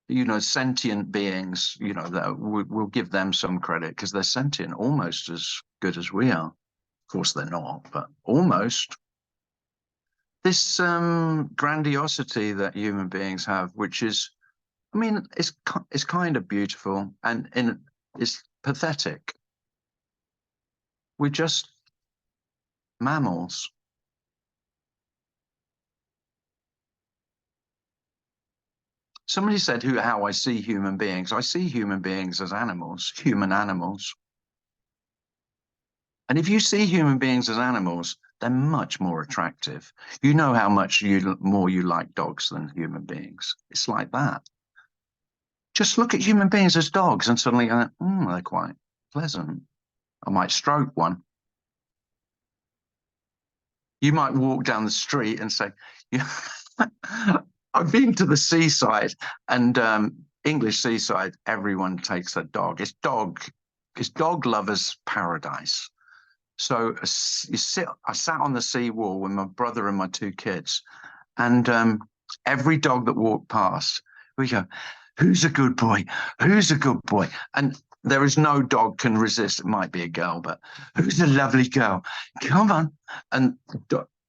You know, sentient beings, you know, that we'll give them some credit because they're sentient, almost as good as we are. Of course, they're not, but almost. This grandiosity that human beings have, which is, I mean, it's kind of beautiful and it's pathetic. We're just mammals. Somebody said how I see human beings. I see human beings as animals, human animals. And if you see human beings as animals, they're much more attractive. You know how much more you like dogs than human beings. It's like that. Just look at human beings as dogs and suddenly they're quite pleasant. I might stroke one. You might walk down the street and say, yeah, I've been to the seaside, and English seaside, everyone takes a dog. It's dog lovers' paradise. So I sat on the sea wall with my brother and my two kids, and every dog that walked past, we go, "Who's a good boy? Who's a good boy?" And there is no dog can resist. It might be a girl, but who's a lovely girl? Come on. And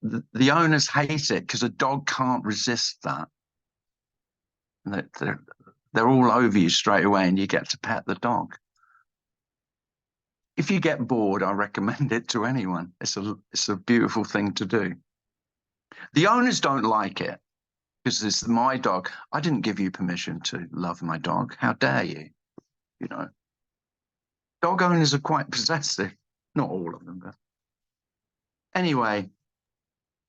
the owners hate it because a dog can't resist that. And they're all over you straight away, and you get to pet the dog. If you get bored, I recommend it to anyone. It's a beautiful thing to do. The owners don't like it because it's my dog. I didn't give you permission to love my dog. How dare you? You know, dog owners are quite possessive. Not all of them, but anyway,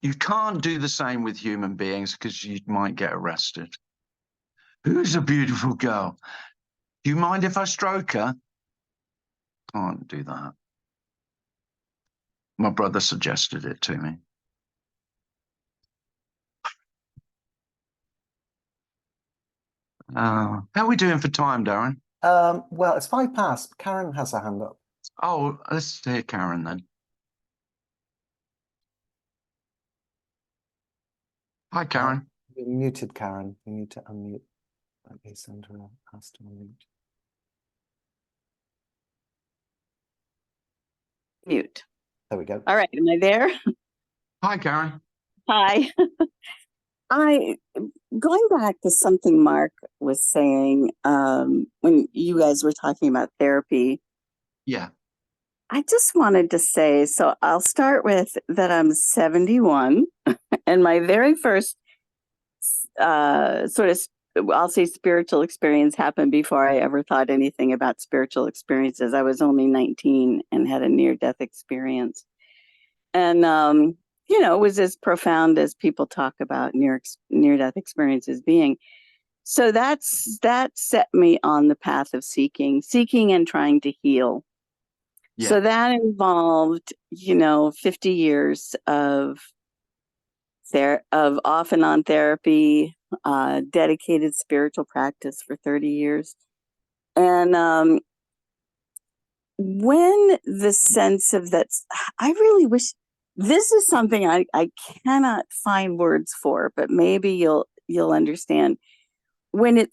you can't do the same with human beings because you might get arrested. Who's a beautiful girl? Do you mind if I stroke her? Can't do that. My brother suggested it to me. How are we doing for time, Darren? Well, it's 5 past. Karen has her hand up. Oh, let's hear Karen then. Hi, Karen. You're muted, Karen. You need to unmute. Let me send her a ask to unmute. Mute. There we go. All right, am I there? Hi, Karen. Hi. Going back to something Mark was saying when you guys were talking about therapy, Yeah. I just wanted to say, so I'll start with that I'm 71 and my very first sort of, I'll say spiritual experience happened before I ever thought anything about spiritual experiences. I was only 19 and had a near-death experience. And, it was as profound as people talk about near-death experiences being. So that set me on the path of seeking and trying to heal. Yeah. So that involved, 50 years of off and on therapy, dedicated spiritual practice for 30 years. And when the sense of that, I really wish, this is something I cannot find words for, but maybe you'll understand. When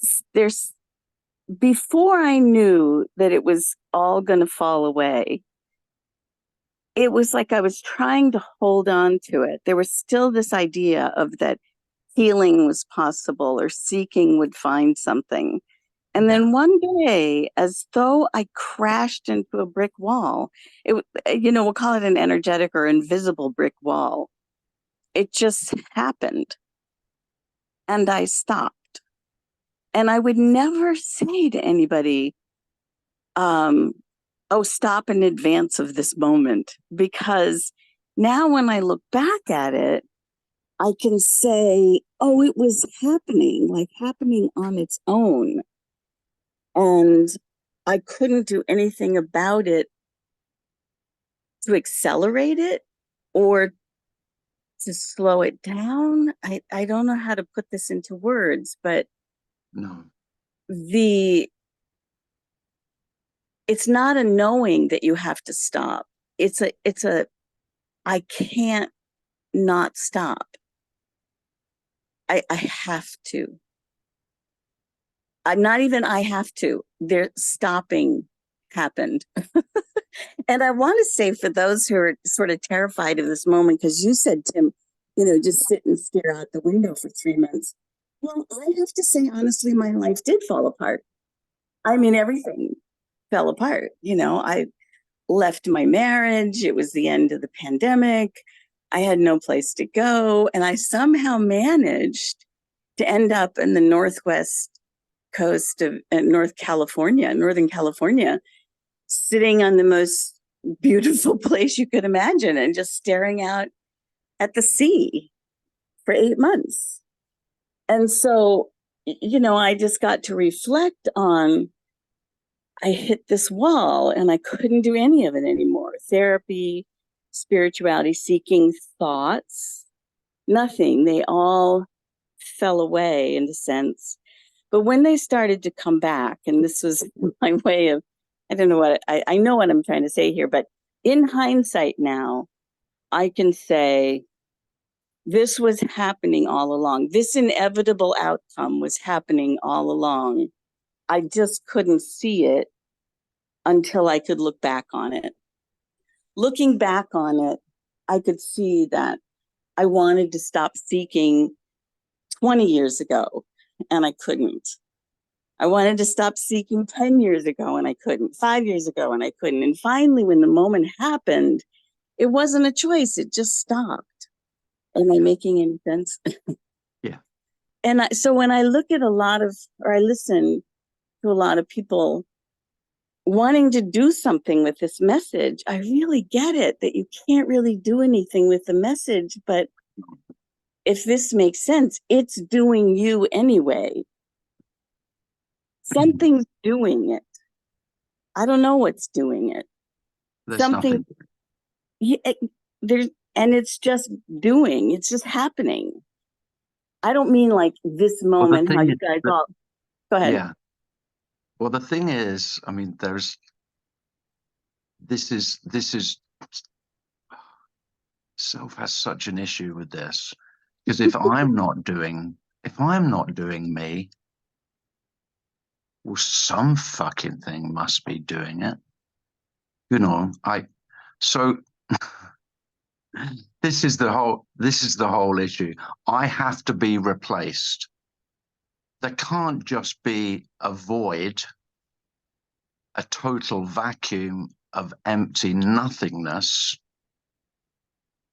before I knew that it was all going to fall away, it was like I was trying to hold on to it. There was still this idea of that healing was possible or seeking would find something. And then one day, as though I crashed into a brick wall, we'll call it an energetic or invisible brick wall. It just happened. And I stopped. And I would never say to anybody, stop in advance of this moment. Because now when I look back at it, I can say, it was happening on its own. And I couldn't do anything about it to accelerate it or to slow it down. I don't know how to put this into words, but No. It's not a knowing that you have to stop. It's a I can't not stop. I have to. I'm not even I have to. Stopping happened. And I want to say for those who are sort of terrified of this moment, because you said, Tim, just sit and stare out the window for 3 months. Well, I have to say, honestly, my life did fall apart. I mean, everything fell apart. I left my marriage. It was the end of the pandemic. I had no place to go. And I somehow managed to end up in the Northwest coast of Northern California, sitting on the most beautiful place you could imagine and just staring out at the sea for 8 months. And so, I just got to reflect on, I hit this wall and I couldn't do any of it anymore. Therapy, spirituality, seeking thoughts, nothing. They all fell away in a sense. But when they started to come back, and this was my way of, I don't know what, I know what I'm trying to say here, but in hindsight now, I can say this was happening all along. This inevitable outcome was happening all along. I just couldn't see it until I could look back on it. Looking back on it, I could see that I wanted to stop seeking 20 years ago, and I couldn't. I wanted to stop seeking 10 years ago, and I couldn't. 5 years ago, and I couldn't. And finally, when the moment happened, it wasn't a choice. It just stopped. Am I making any sense? Yeah. And so when I look at or I listen to a lot of people wanting to do something with this message, I really get it that you can't really do anything with the message. But if this makes sense, it's doing you anyway. Something's doing it. I don't know what's doing it. There's Something, nothing. yeah, and it's just doing, it's just happening. I don't mean like this Well, the moment, how thing you is guys that- all, go ahead. Yeah. Well, the thing is, I mean, this is self has such an issue with this, because if I'm not doing me, well, some fucking thing must be doing it. You know, so this is the whole issue. I have to be replaced. There can't just be a void, a total vacuum of empty nothingness.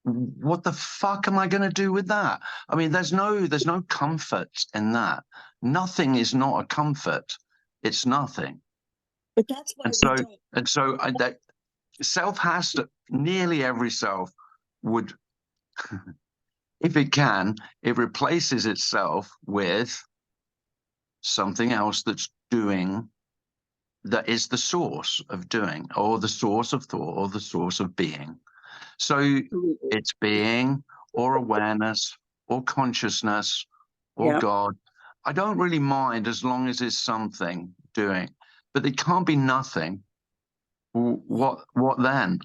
What the fuck am I going to do with that? I mean, there's no comfort in that. Nothing is not a comfort. It's nothing. But that's why And so that self has to, nearly every self would, if it can, it replaces itself with something else that's doing, that is the source of doing, or the source of thought, or the source of being. So it's being, or awareness, or consciousness, or Yeah. God. I don't really mind as long as it's something doing, but it can't be nothing. What then?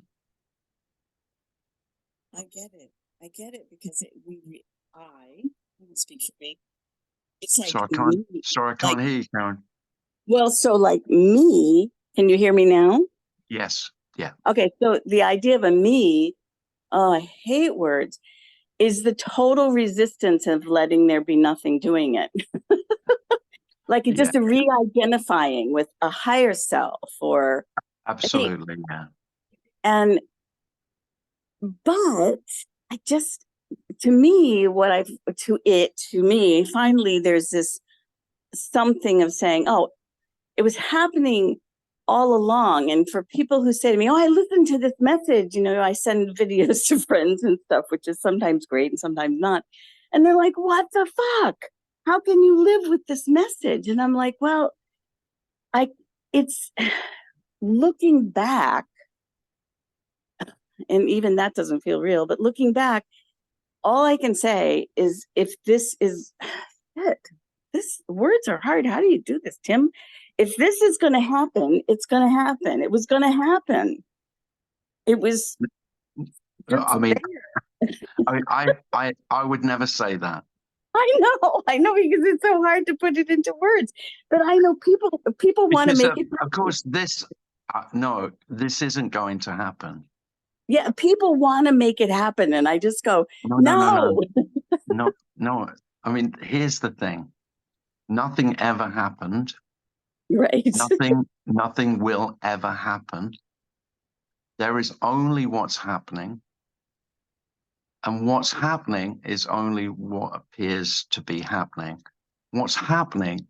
I get it because I don't speak for me. It's like me, Sorry, I can't hear you, Karen. well, so like me, can you hear me now? Yes, yeah. Okay, so the idea of a me, oh, I hate words, is the total resistance of letting there be nothing doing it. Like it's just a re-identifying with a higher self or Absolutely, yeah. and but I just, to me, to me, finally there's this something of saying, oh, it was happening all along. And for people who say to me, oh, I listened to this message, I send videos to friends and stuff, which is sometimes great and sometimes not. And they're like, what the fuck? How can you live with this message? And I'm like, well, it's looking back, and even that doesn't feel real, but looking back, all I can say is if this is shit, this words are hard. How do you do this, Tim? If this is going to happen, it's going to happen. It was going to happen. It was just I mean, there. I would never say that. I know because it's so hard to put it into words. But I know people want to Because, make it. of course, no, this isn't going to happen. Yeah, people want to make it happen, and I just go, no. No. I mean, here's the thing: nothing ever happened. Right. Nothing will ever happen. There is only what's happening. And what's happening is only what appears to be happening. What's happening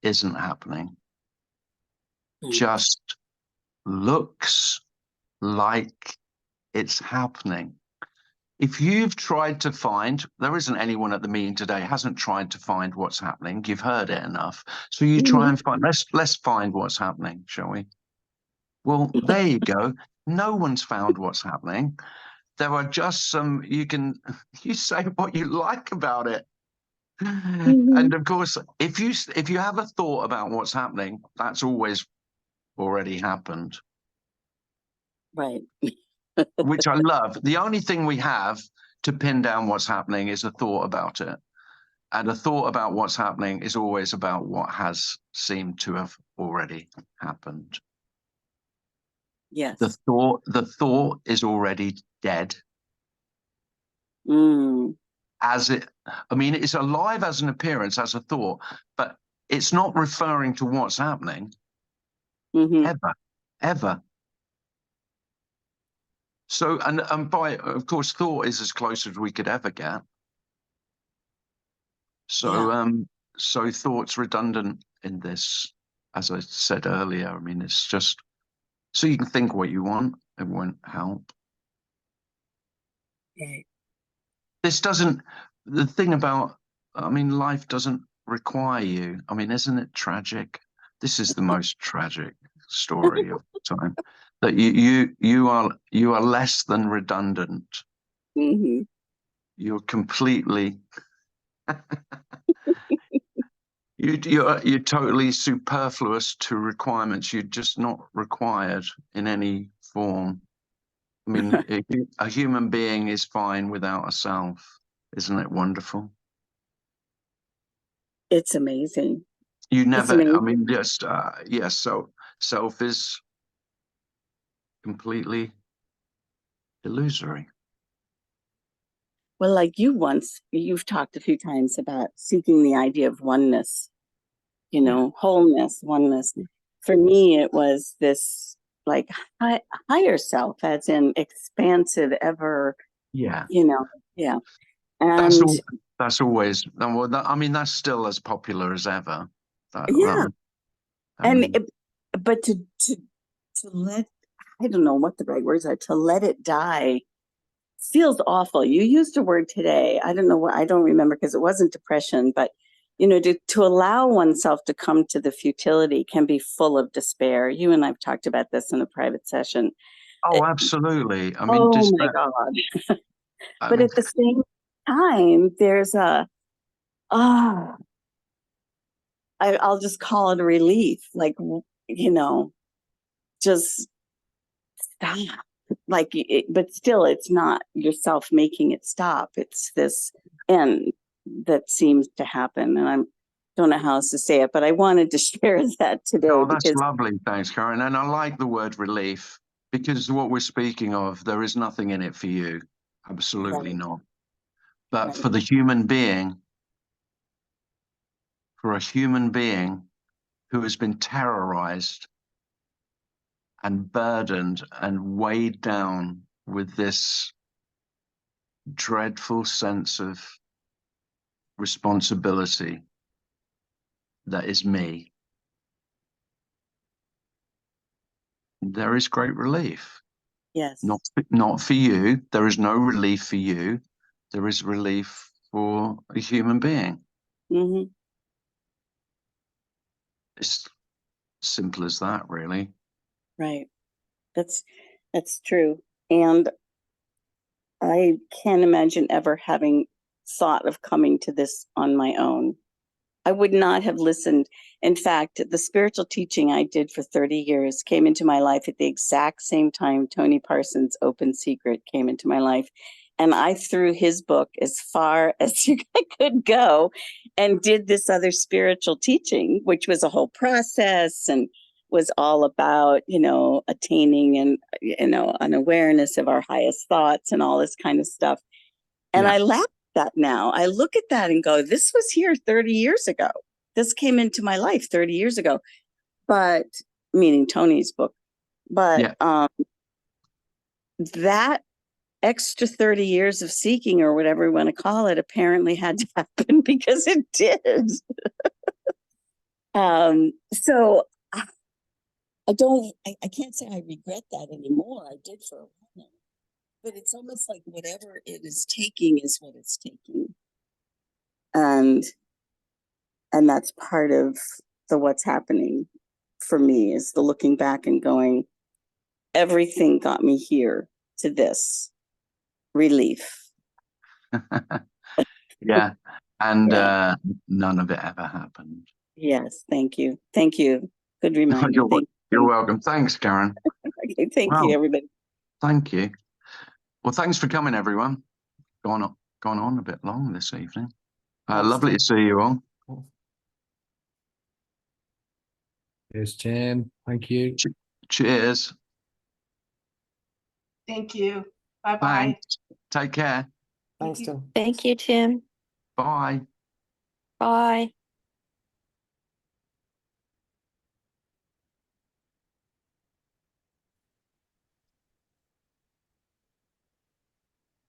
isn't happening. Just looks like it's happening. If you've tried to find, there isn't anyone at the meeting today hasn't tried to find what's happening. You've heard it enough. So you try and find, let's find what's happening, shall we? Well, there you go. No one's found what's happening. There are just you say what you like about it. And of course, if you have a thought about what's happening, that's always already happened, Right. which I love. The only thing we have to pin down what's happening is a thought about it. And a thought about what's happening is always about what has seemed to have already happened. Yes. The thought is already dead. Mm. I mean, it's alive as an appearance, as a thought, but it's not referring to what's happening ever. So, and by, of course, thought is as close as we could ever get. So, so thought's redundant in this, as I said earlier. I mean, it's just so you can think what you want. It won't help. Right. This doesn't. The thing about, I mean, life doesn't require you. I mean, isn't it tragic? This is the most tragic story of the time. That you are less than redundant. Mm-hmm. You're completely. You're totally superfluous to requirements. You're just not required in any form. I mean, a human being is fine without a self. Isn't it wonderful? It's amazing. You It's never, amazing. I mean, just, yes, so self is completely illusory. Well, like you've talked a few times about seeking the idea of oneness, you know, wholeness, oneness. For me, it was this like higher self, as in expansive, ever, Yeah. you know, yeah. That's And all. That's always. Well, I mean, that's still as popular as ever. yeah, and mean, but to let, I don't know what the right words are, to let it die feels awful. You used a word today. I don't know what, I don't remember because it wasn't depression, but you know, to allow oneself to come to the futility can be full of despair. You and I've talked about this in a private session. oh, absolutely. I mean, Oh my God. I But mean, at the same time, there's ah, I'll just call it a relief. Like, you know, just stop. Like, but still, it's not yourself making it stop. It's this end that seems to happen. And I don't know how else to say it, but I wanted to share that today oh, that's because lovely. Thanks, Karen. And I like the word relief because what we're speaking of, there is nothing in it for you. Absolutely right, not. But right. for the human being, for a human being who has been terrorized and burdened and weighed down with this dreadful sense of responsibility that is me, there is great relief. Yes. Not for you. There is no relief for you. There is relief for a human being. Mm-hmm. It's simple as that, really. Right. That's true. And I can't imagine ever having thought of coming to this on my own. I would not have listened. In fact, the spiritual teaching I did for 30 years came into my life at the exact same time Tony Parsons' Open Secret came into my life. And I threw his book as far as I could go and did this other spiritual teaching, which was a whole process and was all about, you know, attaining and, you know, an awareness of our highest thoughts and all this kind of stuff. And Yeah. I laugh at that now. I look at that and go, this was here 30 years ago. This came into my life 30 years ago. But meaning Tony's book. But Yeah. That extra 30 years of seeking or whatever we want to call it apparently had to happen because it did. So I can't say I regret that anymore. I did for a while. But it's almost like whatever it is taking is what it's taking. And that's part of the what's happening for me is the looking back and going, everything got me here to this relief. Yeah. And Yeah. none of it ever happened. Yes, thank you. Thank you. Good reminder. You're, Thank you're you. welcome. Thanks, Karen. Okay, thank you, Well, everybody. thank you. Well, thanks for coming, everyone. Gone on a bit long this evening. Thanks, Lovely to Tim. see you all. Cheers, Jim. Thank you. Cheers. Thank you. Bye-bye. Thanks. Take care. Thanks, you. Tim. Thank you, Tim. Bye. Bye.